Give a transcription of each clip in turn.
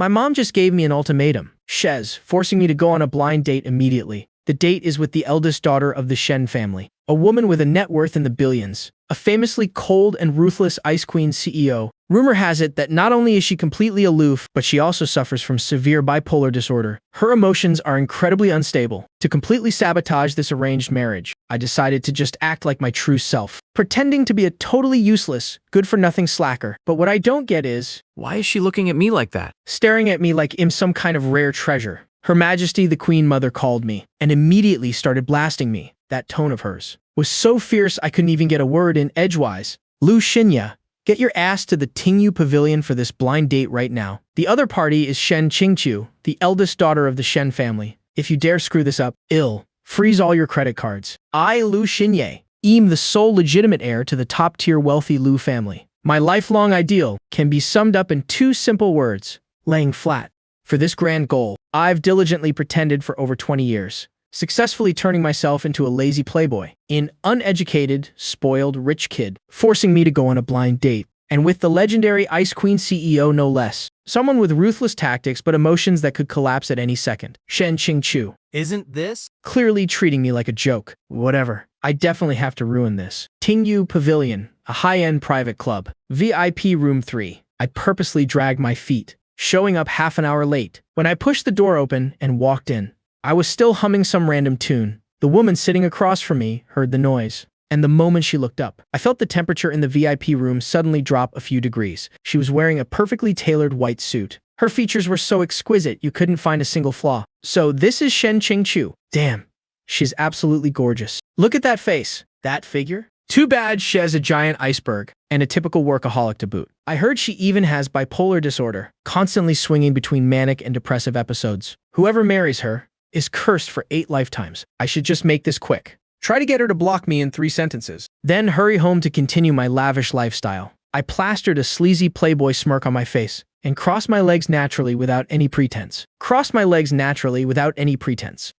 My mom just gave me an ultimatum, Shez, forcing me to go on a blind date immediately. The date is with the eldest daughter of the Shen family, a woman with a net worth in the billions, a famously cold and ruthless Ice Queen CEO. Rumor has it that not only is she completely aloof, but she also suffers from severe bipolar disorder. Her emotions are incredibly unstable. To completely sabotage this arranged marriage, I decided to just act like my true self, pretending to be a totally useless, good-for-nothing slacker. But what I don't get is, why is she looking at me like that? staring at me like I'm some kind of rare treasure. Her Majesty the Queen Mother called me, and immediately started blasting me. That tone of hers was so fierce I couldn't even get a word in edgewise. Lu Xinya, get your ass to the Tingyu Pavilion for this blind date right now. The other party is Shen Qingqiu, the eldest daughter of the Shen family. If you dare screw this up, freeze all your credit cards. I, Lu Xinye, am the sole legitimate heir to the top-tier wealthy Lu family. My lifelong ideal can be summed up in two simple words: laying flat. For this grand goal, I've diligently pretended for over 20 years, successfully turning myself into a lazy playboy, an uneducated, spoiled, rich kid, forcing me to go on a blind date, and with the legendary Ice Queen CEO no less, someone with ruthless tactics but emotions that could collapse at any second. Shen Qingqiu. Isn't this? Clearly treating me like a joke. Whatever. I definitely have to ruin this. Tingyu Pavilion, a high-end private club. VIP room 3. I purposely dragged my feet, showing up half an hour late. When I pushed the door open and walked in, I was still humming some random tune. The woman sitting across from me heard the noise, and the moment she looked up, I felt the temperature in the VIP room suddenly drop a few degrees. She was wearing a perfectly tailored white suit. Her features were so exquisite you couldn't find a single flaw. So this is Shen Qingqiu. Damn, she's absolutely gorgeous. Look at that face, that figure. Too bad she has a giant iceberg and a typical workaholic to boot. I heard she even has bipolar disorder, constantly swinging between manic and depressive episodes. Whoever marries her is cursed for 8 lifetimes. I should just make this quick. Try to get her to block me in 3 sentences. Then hurry home to continue my lavish lifestyle. I plastered a sleazy playboy smirk on my face and crossed my legs naturally without any pretense.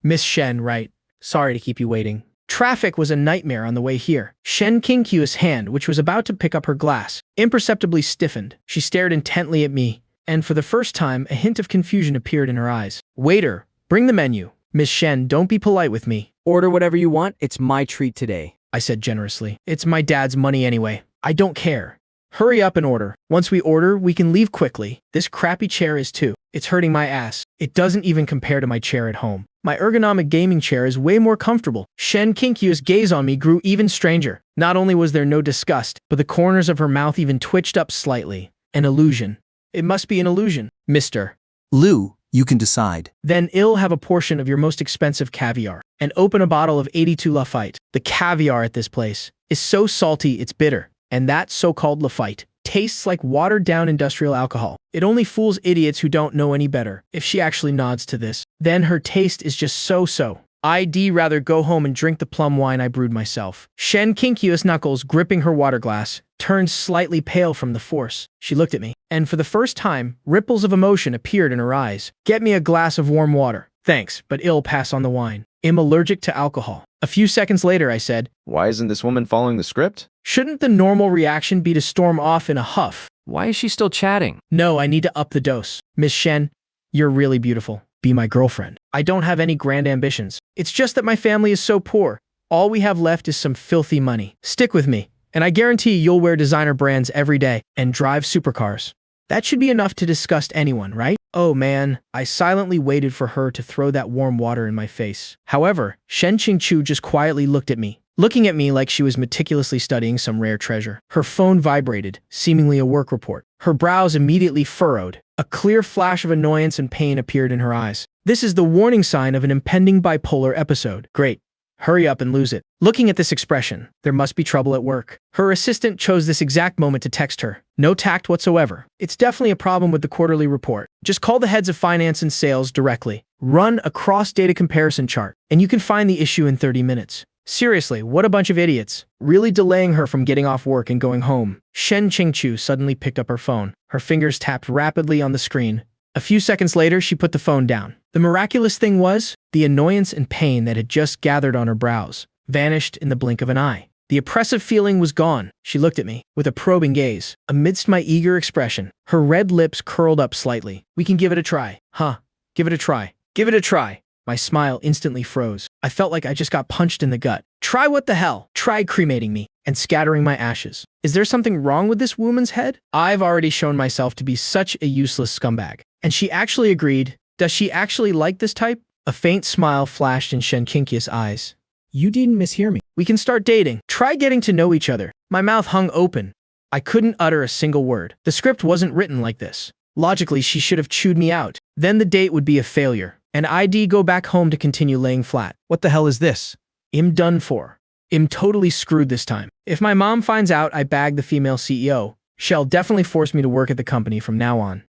Miss Shen, right? Sorry to keep you waiting. Traffic was a nightmare on the way here. Shen Qingqiu's hand, which was about to pick up her glass, imperceptibly stiffened. She stared intently at me, and for the first time, a hint of confusion appeared in her eyes. Waiter, bring the menu. Miss Shen, don't be polite with me. Order whatever you want. It's my treat today, I said generously. It's my dad's money anyway. I don't care. Hurry up and order. Once we order, we can leave quickly. This crappy chair is too. It's hurting my ass. It doesn't even compare to my chair at home. My ergonomic gaming chair is way more comfortable. Shen Qingqiu's gaze on me grew even stranger. Not only was there no disgust, but the corners of her mouth even twitched up slightly. An illusion. It must be an illusion. Mr. Lu, you can decide. Then I'll have a portion of your most expensive caviar and open a bottle of 82 Lafite. The caviar at this place is so salty it's bitter, and that so-called Lafite tastes like watered-down industrial alcohol. It only fools idiots who don't know any better. If she actually nods to this, then her taste is just so-so. I'd rather go home and drink the plum wine I brewed myself. Shen Qingqiu's knuckles, gripping her water glass, turned slightly pale from the force. She looked at me, and for the first time, ripples of emotion appeared in her eyes. Get me a glass of warm water. Thanks, but I'll pass on the wine. I'm allergic to alcohol. A few seconds later, I said, Why isn't this woman following the script? Shouldn't the normal reaction be to storm off in a huff? Why is she still chatting? No, I need to up the dose. Miss Shen, you're really beautiful. Be my girlfriend. I don't have any grand ambitions. It's just that my family is so poor. All we have left is some filthy money. Stick with me, and I guarantee you'll wear designer brands every day and drive supercars. That should be enough to disgust anyone, right? Oh man, I silently waited for her to throw that warm water in my face. However, Shen Qingqiu just quietly looked at me, looking at me like she was meticulously studying some rare treasure. Her phone vibrated, seemingly a work report. Her brows immediately furrowed. A clear flash of annoyance and pain appeared in her eyes. This is the warning sign of an impending bipolar episode. Great. Hurry up and lose it. Looking at this expression, there must be trouble at work. Her assistant chose this exact moment to text her. No tact whatsoever. It's definitely a problem with the quarterly report. Just call the heads of finance and sales directly. Run a cross-data comparison chart, and you can find the issue in 30 minutes. Seriously, what a bunch of idiots. Really delaying her from getting off work and going home. Shen Qingqiu suddenly picked up her phone. Her fingers tapped rapidly on the screen. A few seconds later, she put the phone down. The miraculous thing was, the annoyance and pain that had just gathered on her brows vanished in the blink of an eye. The oppressive feeling was gone. She looked at me with a probing gaze. Amidst my eager expression, her red lips curled up slightly. We can give it a try. Huh? Give it a try. Give it a try. My smile instantly froze. I felt like I just got punched in the gut. Try what the hell? Try cremating me and scattering my ashes. Is there something wrong with this woman's head? I've already shown myself to be such a useless scumbag. And she actually agreed. Does she actually like this type? A faint smile flashed in Shen Qingqi's eyes. You didn't mishear me. We can start dating. Try getting to know each other. My mouth hung open. I couldn't utter a single word. The script wasn't written like this. Logically, she should have chewed me out. Then the date would be a failure. And I'd go back home to continue laying flat. What the hell is this? I'm done for. I'm totally screwed this time. If my mom finds out I bagged the female CEO, she'll definitely force me to work at the company from now on.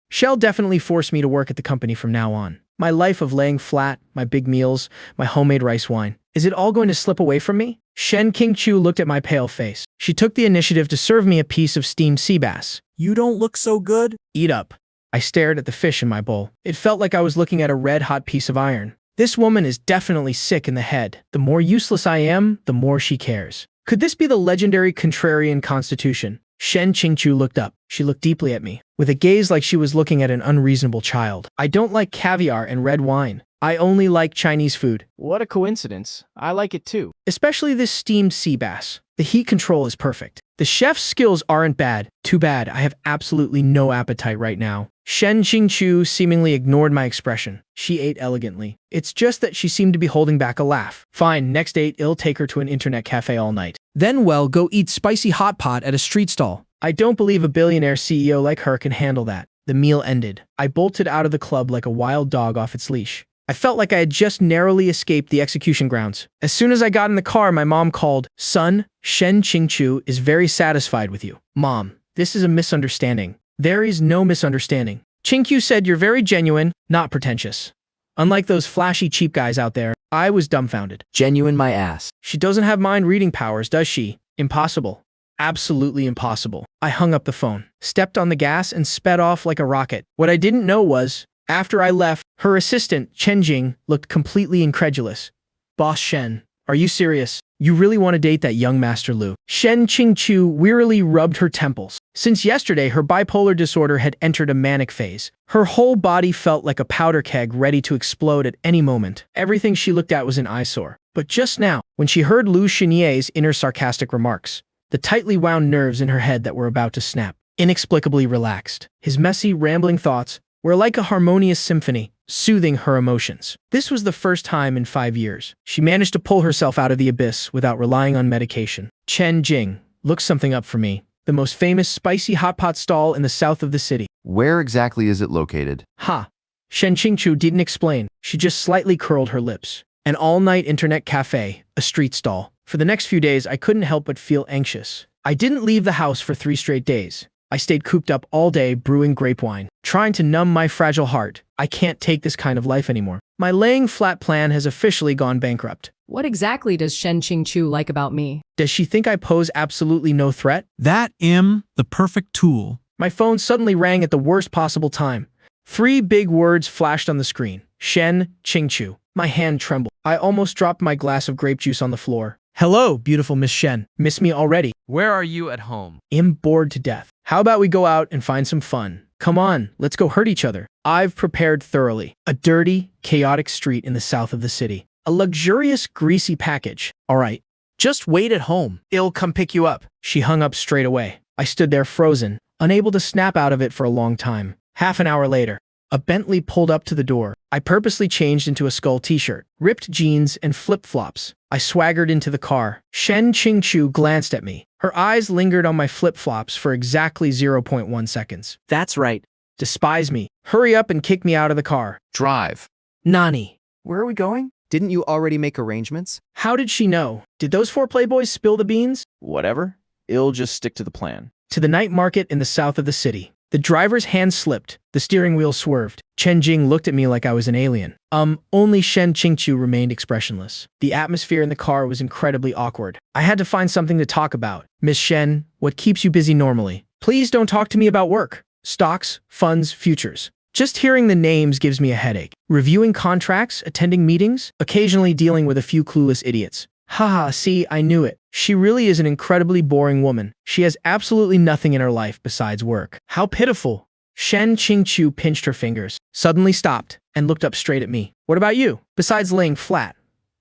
My life of laying flat, my big meals, my homemade rice wine. Is it all going to slip away from me? Shen Qingqiu looked at my pale face. She took the initiative to serve me a piece of steamed sea bass. You don't look so good. Eat up. I stared at the fish in my bowl. It felt like I was looking at a red-hot piece of iron. This woman is definitely sick in the head. The more useless I am, the more she cares. Could this be the legendary contrarian constitution? Shen Qingqiu looked up. She looked deeply at me, with a gaze like she was looking at an unreasonable child. I don't like caviar and red wine. I only like Chinese food. What a coincidence. I like it too. Especially this steamed sea bass. The heat control is perfect. The chef's skills aren't bad. Too bad, I have absolutely no appetite right now. Shen Qingqiu seemingly ignored my expression. She ate elegantly. It's just that she seemed to be holding back a laugh. Fine, next date, I'll take her to an internet cafe all night. Then, well, go eat spicy hot pot at a street stall. I don't believe a billionaire CEO like her can handle that. The meal ended. I bolted out of the club like a wild dog off its leash. I felt like I had just narrowly escaped the execution grounds. As soon as I got in the car, my mom called. Son, Shen Qingqiu is very satisfied with you. Mom, this is a misunderstanding. There is no misunderstanding. Qingqiu said you're very genuine, not pretentious. Unlike those flashy cheap guys out there, I was dumbfounded. Genuine my ass. She doesn't have mind-reading powers, does she? Impossible. Absolutely impossible. I hung up the phone, stepped on the gas, and sped off like a rocket. What I didn't know was, after I left, her assistant, Chen Jing, looked completely incredulous. Boss Shen, are you serious? You really want to date that young Master Lu? Shen Qingqiu wearily rubbed her temples. Since yesterday, her bipolar disorder had entered a manic phase. Her whole body felt like a powder keg ready to explode at any moment. Everything she looked at was an eyesore. But just now, when she heard Lu Xinye's inner sarcastic remarks, the tightly wound nerves in her head that were about to snap inexplicably relaxed. His messy, rambling thoughts were like a harmonious symphony, soothing her emotions. This was the first time in 5 years she managed to pull herself out of the abyss without relying on medication. Chen Jing, look something up for me. The most famous spicy hot pot stall in the south of the city. Where exactly is it located? Ha! Shen Qingqiu didn't explain. She just slightly curled her lips. An all-night internet cafe, a street stall. For the next few days, I couldn't help but feel anxious. I didn't leave the house for 3 straight days. I stayed cooped up all day brewing grape wine, trying to numb my fragile heart. I can't take this kind of life anymore. My laying flat plan has officially gone bankrupt. What exactly does Shen Qingqiu like about me? Does she think I pose absolutely no threat? That am the perfect tool. My phone suddenly rang at the worst possible time. 3 big words flashed on the screen. Shen Qingqiu. My hand trembled. I almost dropped my glass of grape juice on the floor. Hello, beautiful Miss Shen. Miss me already? Where are you at home? I'm bored to death. How about we go out and find some fun? Come on, let's go hurt each other. I've prepared thoroughly. A dirty, chaotic street in the south of the city. A luxurious, greasy package. All right, just wait at home. I'll come pick you up. She hung up straight away. I stood there frozen, unable to snap out of it for a long time. Half an hour later, a Bentley pulled up to the door. I purposely changed into a skull t-shirt, ripped jeans, and flip-flops. I swaggered into the car. Shen Qingqiu glanced at me. Her eyes lingered on my flip-flops for exactly 0.1 seconds. That's right. Despise me. Hurry up and kick me out of the car. Drive. Nani. Where are we going? Didn't you already make arrangements? How did she know? Did those 4 playboys spill the beans? Whatever. It'll just stick to the plan. To the night market in the south of the city. The driver's hand slipped. The steering wheel swerved. Chen Jing looked at me like I was an alien. Only Shen Qingqiu remained expressionless. The atmosphere in the car was incredibly awkward. I had to find something to talk about. Miss Shen, what keeps you busy normally? Please don't talk to me about work. Stocks, funds, futures. Just hearing the names gives me a headache. Reviewing contracts, attending meetings, occasionally dealing with a few clueless idiots. Haha, see, I knew it. She really is an incredibly boring woman. She has absolutely nothing in her life besides work. How pitiful. Shen Qingqiu pinched her fingers, suddenly stopped, and looked up straight at me. What about you? Besides laying flat,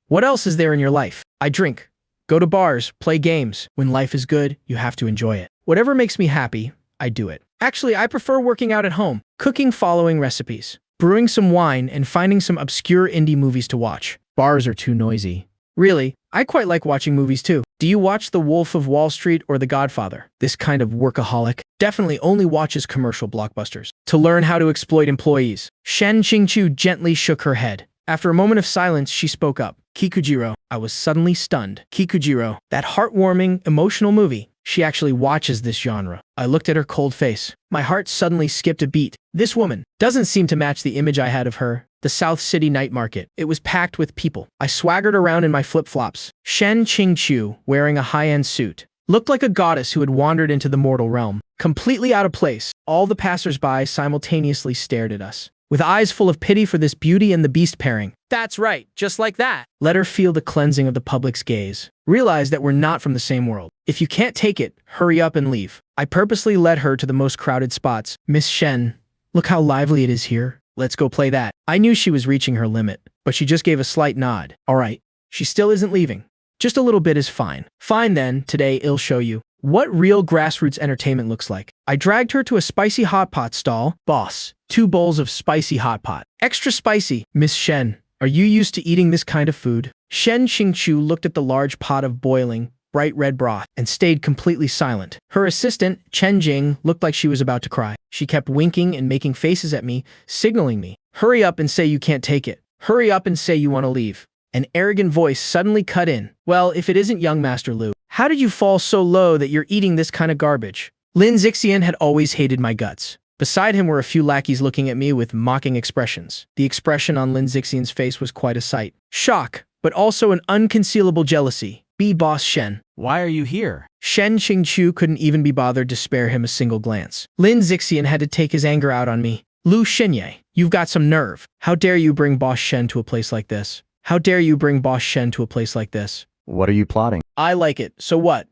what else is there in your life? I drink, go to bars, play games. When life is good, you have to enjoy it. Whatever makes me happy, I do it. Actually, I prefer working out at home, cooking following recipes, brewing some wine, and finding some obscure indie movies to watch. Bars are too noisy. Really, I quite like watching movies too. Do you watch The Wolf of Wall Street or The Godfather? This kind of workaholic definitely only watches commercial blockbusters to learn how to exploit employees. Shen Qingqiu gently shook her head. After a moment of silence, she spoke up. Kikujiro. I was suddenly stunned. Kikujiro, that heartwarming, emotional movie. She actually watches this genre. I looked at her cold face. My heart suddenly skipped a beat. This woman doesn't seem to match the image I had of her. The South City night market. It was packed with people. I swaggered around in my flip-flops. Shen Qingqiu, wearing a high-end suit, looked like a goddess who had wandered into the mortal realm. Completely out of place, all the passers-by simultaneously stared at us, with eyes full of pity for this Beauty and the Beast pairing. That's right, just like that. Let her feel the cleansing of the public's gaze. Realize that we're not from the same world. If you can't take it, hurry up and leave. I purposely led her to the most crowded spots. Miss Shen, look how lively it is here. Let's go play that. I knew she was reaching her limit, but she just gave a slight nod. All right, she still isn't leaving. Just a little bit is fine. Fine then, today I'll show you what real grassroots entertainment looks like. I dragged her to a spicy hot pot stall. Boss, 2 bowls of spicy hot pot. Extra spicy. Miss Shen, are you used to eating this kind of food? Shen Qingqiu looked at the large pot of boiling, bright red broth and stayed completely silent. Her assistant, Chen Jing, looked like she was about to cry. She kept winking and making faces at me, signaling me. Hurry up and say you can't take it. Hurry up and say you want to leave. An arrogant voice suddenly cut in. Well, if it isn't young Master Lu, how did you fall so low that you're eating this kind of garbage? Lin Zixian had always hated my guts. Beside him were a few lackeys looking at me with mocking expressions. The expression on Lin Zixian's face was quite a sight. Shock, but also an unconcealable jealousy. Be Boss Shen. Why are you here? Shen Qingqiu couldn't even be bothered to spare him a single glance. Lin Zixian had to take his anger out on me. Lu Xinye, you've got some nerve. How dare you bring Boss Shen to a place like this? How dare you bring Boss Shen to a place like this? What are you plotting? I like it, so what?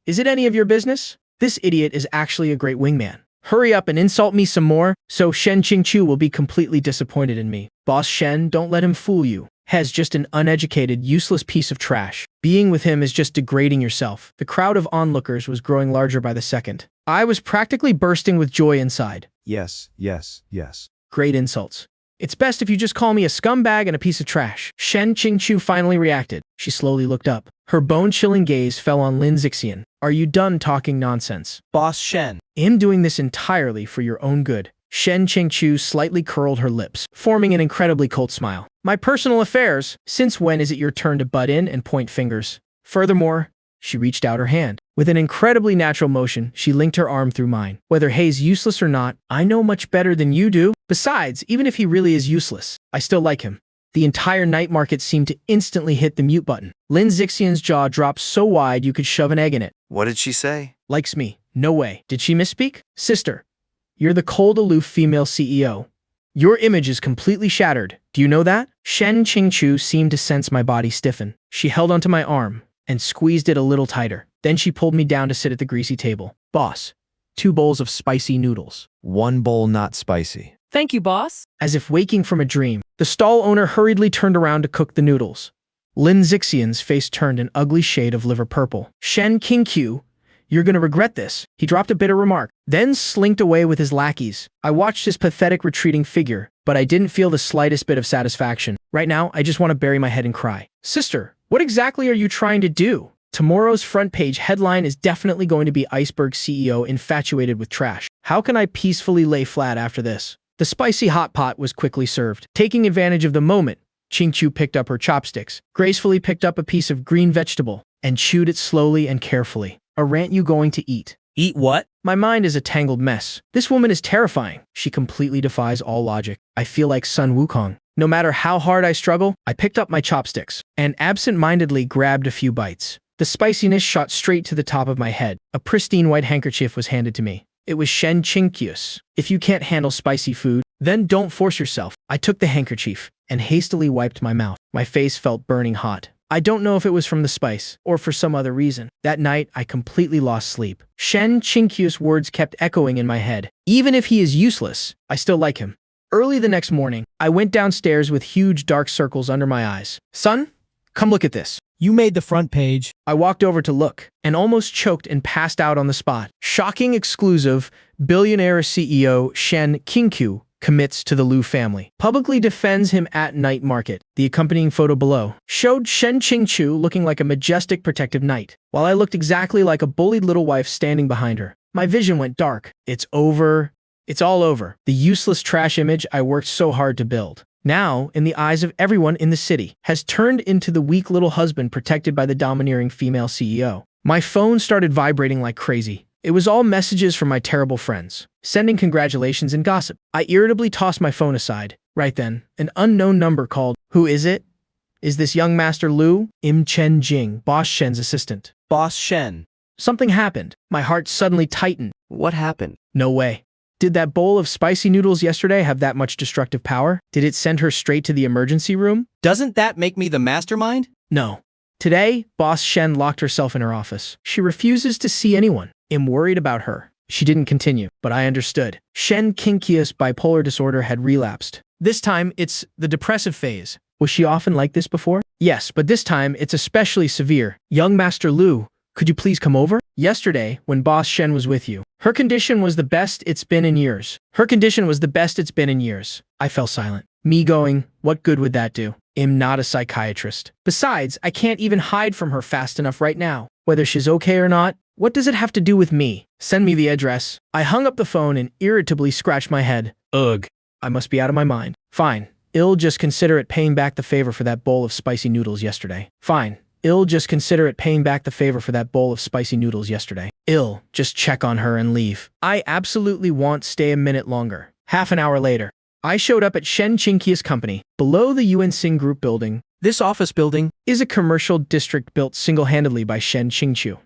Is it any of your business? This idiot is actually a great wingman. Hurry up and insult me some more, so Shen Qingqiu will be completely disappointed in me. Boss Shen, don't let him fool you. Has just an uneducated, useless piece of trash. Being with him is just degrading yourself. The crowd of onlookers was growing larger by the second. I was practically bursting with joy inside. Yes, yes, yes. Great insults. It's best if you just call me a scumbag and a piece of trash. Shen Qingqiu finally reacted. She slowly looked up. Her bone-chilling gaze fell on Lin Zixian. Are you done talking nonsense? Boss Shen. I'm doing this entirely for your own good. Shen Qingqiu slightly curled her lips, forming an incredibly cold smile. My personal affairs? Since when is it your turn to butt in and point fingers? Furthermore, she reached out her hand. With an incredibly natural motion, she linked her arm through mine. Whether Hei's useless or not, I know much better than you do. Besides, even if he really is useless, I still like him. The entire night market seemed to instantly hit the mute button. Lin Zixian's jaw dropped so wide you could shove an egg in it. What did she say? Likes me. No way. Did she misspeak? Sister, you're the cold, aloof female CEO. Your image is completely shattered. Do you know that? Shen Qingqiu seemed to sense my body stiffen. She held onto my arm and squeezed it a little tighter. Then she pulled me down to sit at the greasy table. Boss, 2 bowls of spicy noodles. 1 bowl not spicy. Thank you, boss. As if waking from a dream, the stall owner hurriedly turned around to cook the noodles. Lin Zixian's face turned an ugly shade of liver purple. Shen Qingqiu, you're gonna regret this. He dropped a bitter remark, then slinked away with his lackeys. I watched his pathetic retreating figure, but I didn't feel the slightest bit of satisfaction. Right now, I just want to bury my head and cry. Sister, what exactly are you trying to do? Tomorrow's front page headline is definitely going to be Iceberg CEO infatuated with trash. How can I peacefully lay flat after this? The spicy hot pot was quickly served. Taking advantage of the moment, Qingqiu picked up her chopsticks, gracefully picked up a piece of green vegetable, and chewed it slowly and carefully. Aren't you going to eat? Eat what? My mind is a tangled mess. This woman is terrifying. She completely defies all logic. I feel like Sun Wukong. No matter how hard I struggle, I picked up my chopsticks and absent-mindedly grabbed a few bites. The spiciness shot straight to the top of my head. A pristine white handkerchief was handed to me. It was Shen Qingqiu's. If you can't handle spicy food, then don't force yourself. I took the handkerchief and hastily wiped my mouth. My face felt burning hot. I don't know if it was from the spice or for some other reason. That night, I completely lost sleep. Shen Qingqiu's words kept echoing in my head. Even if he is useless, I still like him. Early the next morning, I went downstairs with huge dark circles under my eyes. Son, come look at this. You made the front page. I walked over to look and almost choked and passed out on the spot. Shocking exclusive, Billionaire CEO Shen Qingqiu commits to the Liu family. Publicly defends him at night market. The accompanying photo below showed Shen Qingqiu looking like a majestic protective knight, while I looked exactly like a bullied little wife standing behind her. My vision went dark. It's over. It's all over. The useless trash image I worked so hard to build, now, in the eyes of everyone in the city, has turned into the weak little husband protected by the domineering female CEO. My phone started vibrating like crazy. It was all messages from my terrible friends, sending congratulations and gossip. I irritably tossed my phone aside. Right then, an unknown number called. Who is it? Is this young Master Liu? Im Chen Jing, Boss Shen's assistant. Boss Shen. Something happened. My heart suddenly tightened. What happened? No way. Did that bowl of spicy noodles yesterday have that much destructive power? Did it send her straight to the emergency room? Doesn't that make me the mastermind? No. Today, Boss Shen locked herself in her office. She refuses to see anyone. I'm worried about her. She didn't continue, but I understood. Shen Qingqiu's bipolar disorder had relapsed. This time, it's the depressive phase. Was she often like this before? Yes, but this time, it's especially severe. Young Master Liu, could you please come over? Yesterday, when Boss Shen was with you, her condition was the best it's been in years. I fell silent. Me going, what good would that do? I'm not a psychiatrist. Besides, I can't even hide from her fast enough right now. Whether she's okay or not, what does it have to do with me? Send me the address. I hung up the phone and irritably scratched my head. Ugh. I must be out of my mind. Fine. I'll just consider it paying back the favor for that bowl of spicy noodles yesterday. I'll just check on her and leave. I absolutely won't stay a minute longer. Half an hour later, I showed up at Shen Qingqiu's company, below the Yuan Xing Group building. This office building is a commercial district built single-handedly by Shen Qingqiu.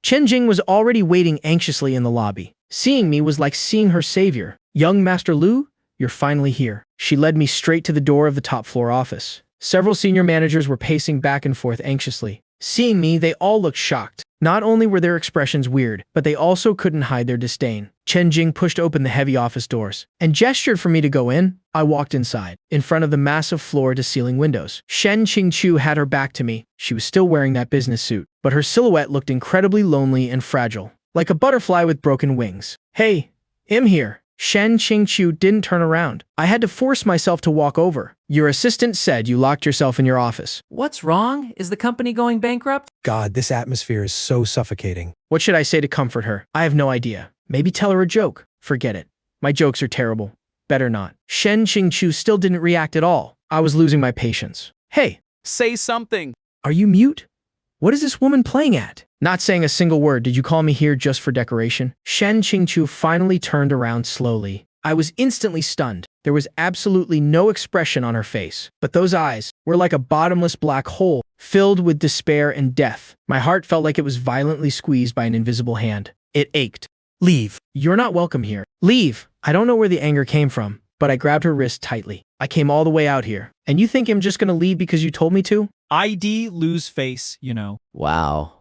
Chen Jing was already waiting anxiously in the lobby. Seeing me was like seeing her savior. Young Master Liu, you're finally here. She led me straight to the door of the top-floor office. Several senior managers were pacing back and forth anxiously. Seeing me, they all looked shocked. Not only were their expressions weird, but they also couldn't hide their disdain. Chen Jing pushed open the heavy office doors and gestured for me to go in. I walked inside, in front of the massive floor-to-ceiling windows. Shen Qingqiu had her back to me. She was still wearing that business suit, but her silhouette looked incredibly lonely and fragile, like a butterfly with broken wings. Hey, I'm here. Shen Qingqiu didn't turn around. I had to force myself to walk over. Your assistant said you locked yourself in your office. What's wrong? Is the company going bankrupt? God, this atmosphere is so suffocating. What should I say to comfort her? I have no idea. Maybe tell her a joke. Forget it. My jokes are terrible. Better not. Shen Qingqiu still didn't react at all. I was losing my patience. Hey, Say something. are you mute? What is this woman playing at? Not saying a single word. Did you call me here just for decoration? Shen Qingqiu finally turned around slowly. I was instantly stunned. There was absolutely no expression on her face, but those eyes were like a bottomless black hole, filled with despair and death. My heart felt like it was violently squeezed by an invisible hand. It ached. Leave. You're not welcome here. Leave. I don't know where the anger came from, but I grabbed her wrist tightly. I came all the way out here. And you think I'm just gonna leave because you told me to? ID lose face, you know. Wow.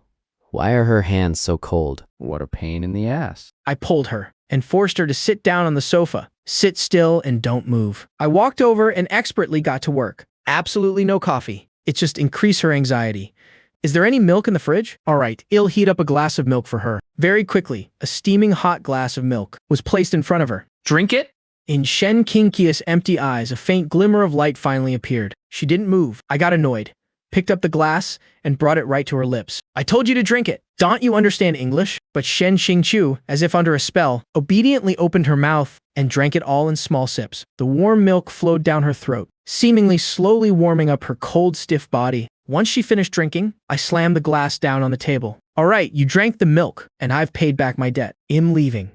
Why are her hands so cold? What a pain in the ass. I pulled her and forced her to sit down on the sofa. Sit still and don't move. I walked over and expertly got to work. Absolutely no coffee. It just increased her anxiety. Is there any milk in the fridge? All right, I'll heat up a glass of milk for her. Very quickly, a steaming hot glass of milk was placed in front of her. Drink it? In Shen Qingqiu's empty eyes, a faint glimmer of light finally appeared. She didn't move. I got annoyed, picked up the glass, and brought it right to her lips. I told you to drink it. Don't you understand English? But Shen Qingqiu, as if under a spell, obediently opened her mouth and drank it all in small sips. The warm milk flowed down her throat, seemingly slowly warming up her cold, stiff body. Once she finished drinking, I slammed the glass down on the table. All right, you drank the milk, and I've paid back my debt. I'm leaving.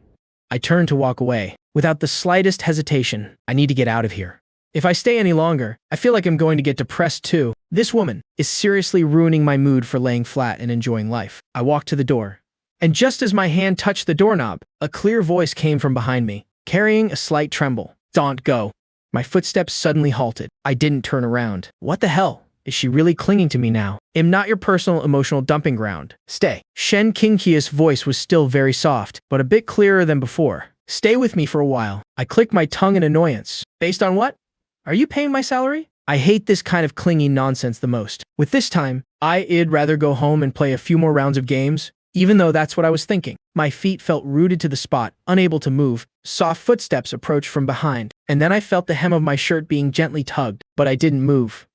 I turned to walk away. Without the slightest hesitation, I need to get out of here. If I stay any longer, I feel like I'm going to get depressed too. This woman is seriously ruining my mood for laying flat and enjoying life. I walked to the door, and just as my hand touched the doorknob, a clear voice came from behind me, carrying a slight tremble. Don't go. My footsteps suddenly halted. I didn't turn around. What the hell? Is she really clinging to me now? Am not your personal emotional dumping ground. Stay. Shen Qingqi's voice was still very soft, but a bit clearer than before. Stay with me for a while. I clicked my tongue in annoyance. Based on what? Are you paying my salary? I hate this kind of clingy nonsense the most. With this time, I'd rather go home and play a few more rounds of games, even though that's what I was thinking. My feet felt rooted to the spot, unable to move. Soft footsteps approached from behind, and then I felt the hem of my shirt being gently tugged, but I didn't move.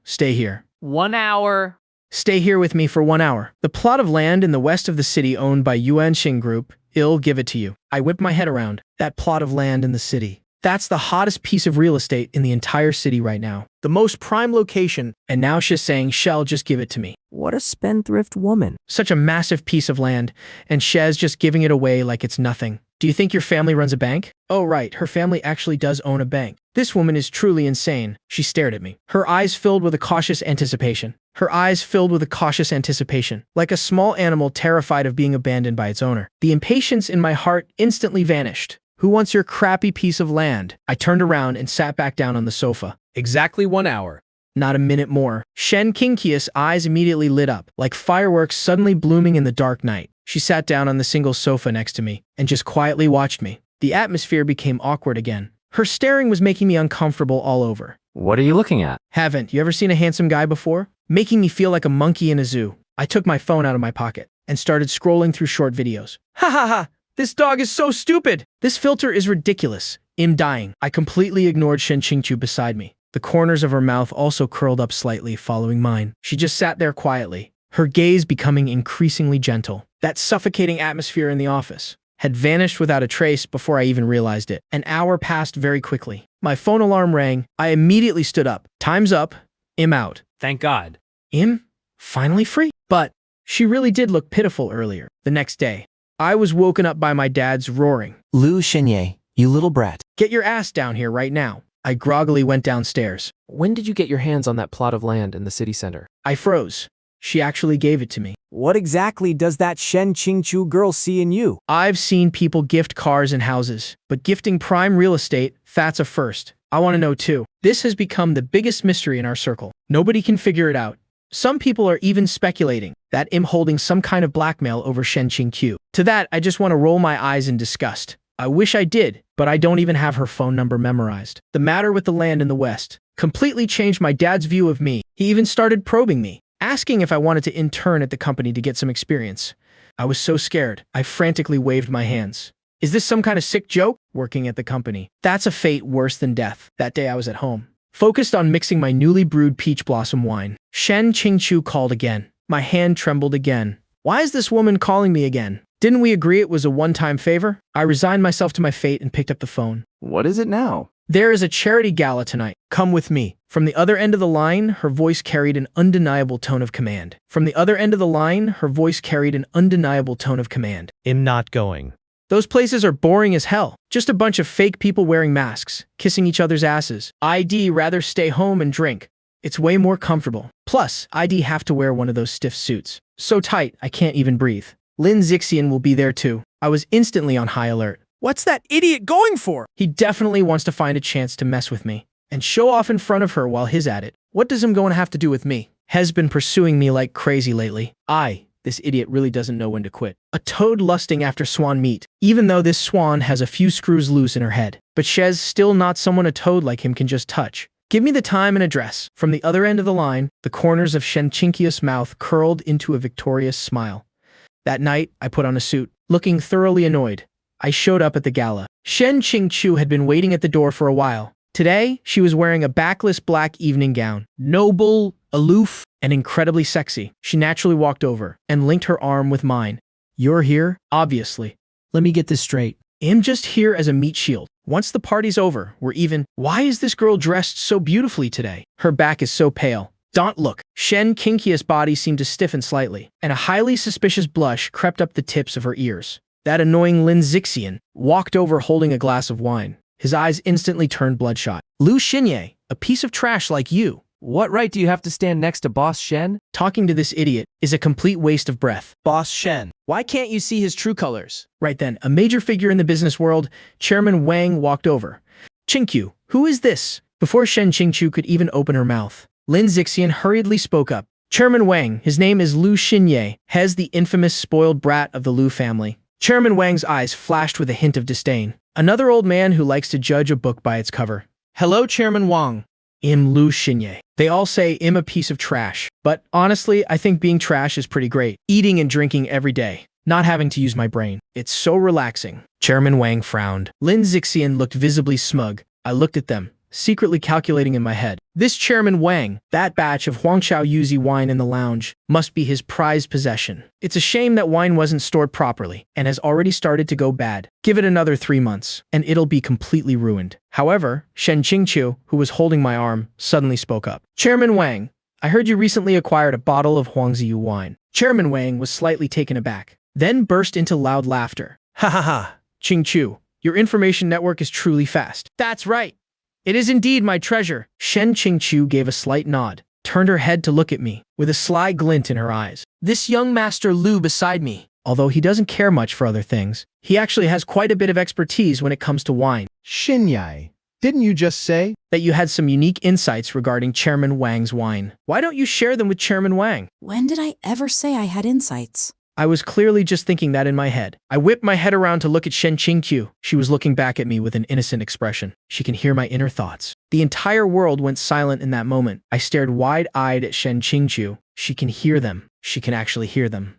Stay here. 1 hour. Stay here with me for 1 hour. The plot of land in the west of the city owned by Yuan Xing Group, give it to you. I whipped my head around. That plot of land in the city. That's the hottest piece of real estate in the entire city right now. The most prime location, and now she's saying Shell just give it to me. What a spendthrift woman. Such a massive piece of land, and Shez just giving it away like it's nothing. Do you think your family runs a bank? Oh right, her family actually does own a bank. This woman is truly insane. She stared at me. Her eyes filled with a cautious anticipation. Like a small animal terrified of being abandoned by its owner. The impatience in my heart instantly vanished. Who wants your crappy piece of land? I turned around and sat back down on the sofa. Exactly 1 hour. Not a minute more. Shen Qingqi's eyes immediately lit up, like fireworks suddenly blooming in the dark night. She sat down on the single sofa next to me and just quietly watched me. The atmosphere became awkward again. Her staring was making me uncomfortable all over. What are you looking at? Haven't you ever seen a handsome guy before? Making me feel like a monkey in a zoo. I took my phone out of my pocket and started scrolling through short videos. Ha ha ha! This dog is so stupid! This filter is ridiculous. I'm dying. I completely ignored Shen Qingqiu beside me. The corners of her mouth also curled up slightly, following mine. She just sat there quietly, her gaze becoming increasingly gentle. That suffocating atmosphere in the office had vanished without a trace before I even realized it. An hour passed very quickly. My phone alarm rang. I immediately stood up. Time's up. I'm out. Thank God. I'm finally free. But she really did look pitiful earlier. The next day, I was woken up by my dad's roaring. Lu Xinye, you little brat. Get your ass down here right now. I groggily went downstairs. When did you get your hands on that plot of land in the city center? I froze. She actually gave it to me. What exactly does that Shen Qingqiu girl see in you? I've seen people gift cars and houses, but gifting prime real estate, that's a first. I want to know too. This has become the biggest mystery in our circle. Nobody can figure it out. Some people are even speculating that I'm holding some kind of blackmail over Shen Qingqiu. To that, I just want to roll my eyes in disgust. I wish I did, but I don't even have her phone number memorized. The matter with the land in the West completely changed my dad's view of me. He even started probing me, asking if I wanted to intern at the company to get some experience. I was so scared, I frantically waved my hands. Is this some kind of sick joke? Working at the company. That's a fate worse than death. That day I was at home, focused on mixing my newly brewed peach blossom wine. Shen Qingqiu called again. My hand trembled again. Why is this woman calling me again? Didn't we agree it was a one-time favor? I resigned myself to my fate and picked up the phone. What is it now? There is a charity gala tonight. Come with me. From the other end of the line, her voice carried an undeniable tone of command. I'm not going. Those places are boring as hell. Just a bunch of fake people wearing masks, kissing each other's asses. I'd rather stay home and drink. It's way more comfortable. Plus, I'd have to wear one of those stiff suits. So tight, I can't even breathe. Lin Zixian will be there too. I was instantly on high alert. What's that idiot going for? He definitely wants to find a chance to mess with me and show off in front of her while he's at it. What does him going to have to do with me? Has been pursuing me like crazy lately. This idiot really doesn't know when to quit. A toad lusting after swan meat, even though this swan has a few screws loose in her head. But Shez still not someone a toad like him can just touch. Give me the time and address. From the other end of the line, the corners of Shen Qingqi's mouth curled into a victorious smile. That night, I put on a suit, looking thoroughly annoyed. I showed up at the gala. Shen Qingqiu had been waiting at the door for a while. Today, she was wearing a backless black evening gown. Noble, aloof, and incredibly sexy. She naturally walked over and linked her arm with mine. You're here? Obviously. Let me get this straight. I'm just here as a meat shield. Once the party's over, we're even. Why is this girl dressed so beautifully today? Her back is so pale. Don't look. Shen Qingqi's body seemed to stiffen slightly, and a highly suspicious blush crept up the tips of her ears. That annoying Lin Zixian walked over holding a glass of wine. His eyes instantly turned bloodshot. Lu Xinye, a piece of trash like you. What right do you have to stand next to Boss Shen? Talking to this idiot is a complete waste of breath. Boss Shen, why can't you see his true colors? Right then, a major figure in the business world, Chairman Wang, walked over. Qingqiu, who is this? Before Shen Qingqiu could even open her mouth, Lin Zixian hurriedly spoke up. Chairman Wang, his name is Lu Xinye, has the infamous spoiled brat of the Lu family. Chairman Wang's eyes flashed with a hint of disdain. Another old man who likes to judge a book by its cover. Hello, Chairman Wang. I'm Lu Xinye. They all say I'm a piece of trash. But honestly, I think being trash is pretty great. Eating and drinking every day. Not having to use my brain. It's so relaxing. Chairman Wang frowned. Lin Zixian looked visibly smug. I looked at them, secretly calculating in my head. This Chairman Wang, that batch of Huangchao Yuzi wine in the lounge, must be his prized possession. It's a shame that wine wasn't stored properly and has already started to go bad. Give it another 3 months, and it'll be completely ruined. However, Shen Qingqiu, who was holding my arm, suddenly spoke up. Chairman Wang, I heard you recently acquired a bottle of Huangziyu wine. Chairman Wang was slightly taken aback, then burst into loud laughter. Ha ha ha, Qingqiu, your information network is truly fast. That's right. It is indeed my treasure. Shen Qingqiu gave a slight nod, turned her head to look at me, with a sly glint in her eyes. This young Master Lu beside me, although he doesn't care much for other things, he actually has quite a bit of expertise when it comes to wine. Xinye, didn't you just say that you had some unique insights regarding Chairman Wang's wine? Why don't you share them with Chairman Wang? When did I ever say I had insights? I was clearly just thinking that in my head. I whipped my head around to look at Shen Qingqiu. She was looking back at me with an innocent expression. She can hear my inner thoughts. The entire world went silent in that moment. I stared wide-eyed at Shen Qingqiu. She can hear them. She can actually hear them.